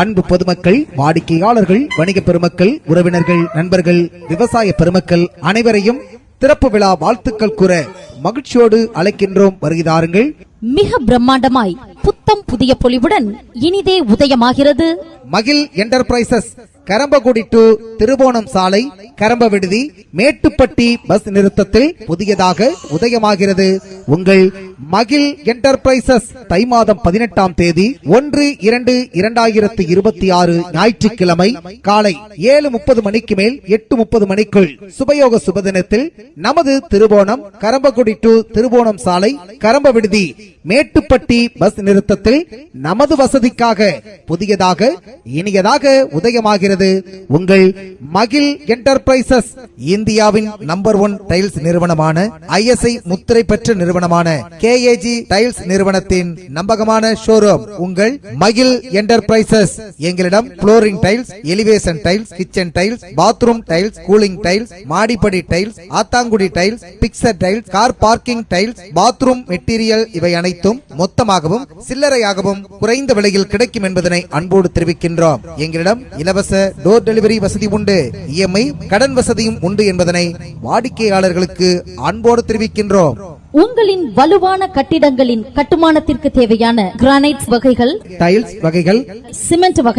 அன்பு பொதுமக்கள், வாடிக்கையாளர்கள், வணிக பெருமக்கள், உறவினர்கள், நண்பர்கள், விவசாய பெருமக்கள் அனைவரையும் திறப்பு விழா வாழ்த்துக்கள் கூற மகிழ்ச்சியோடு அழைக்கின்றோம். வருகிறாருங்கள். மிக பிரம்மாண்டமாய் புத்தம் புதிய பொலிவுடன் இனிதே உதயமாகிறது மகிழ் என்டர்பிரைசஸ், கரம்பக்குடி டு திருவோணம் சாலை, கரம்ப விடுதி, மேட்டுப்பட்டி பஸ் நிறுத்தத்தில் புதியதாக உதயமாகிறது உங்கள் மகிழ் என்டர்பிரைசஸ். தை மாதம் 18ஆம் தேதி 1/2/2026 ஞாயிற்றுக்கிழமை காலை 7:30 மணிக்கு மேல் 8:30 மணிக்குள் சுபயோக சுபதினத்தில் நமது திருவோணம், கரம்பக்குடி டு திருவோணம் சாலை, கரம்ப விடுதி, மேட்டுப்பட்டி பஸ் நிறுத்தத்தில் நமது வசதிக்காக புதியதாக இனியதாக உதயமாகிறது உங்கள் மகிழ் என்டர்பிரைசஸ். இந்தியாவின் நம்பர் 1 டைல்ஸ் நிறுவனமான ISI முத்திரை பெற்ற நிறுவனமான KAG டைல்ஸ் நிறுவனத்தின் நம்பகமான ஷோரூம் உங்கள் மகிழ் என்டர்பிரைசஸ். எங்களிடம் flooring tiles, elevation tiles, kitchen tiles, bathroom tiles, cooling tiles, மாடிப்படி tiles, Athangudi tiles, picture tiles, car parking tiles, bathroom material இவை அனைத்தும் மொத்தமாகவும் சில்லறையாகவும் குறைந்த விலையில் கிடைக்கும் என்பதனை அன்போடு தெரிவிக்கின்றோம். எங்களிடம் இலவச டோர் டெலிவரி வசதி உண்டு. EMI கடன் வசதியும் உண்டு என்பதனை வாடிக்கையாளர்களுக்கு அன்போடு தெரிவிக்கின்றோம். உங்களின் வலுவான கட்டிடங்களின் கட்டுமானத்திற்கு தேவையான கிரானைட் வகைகள், டைல்ஸ் வகைகள், சிமெண்ட் வகை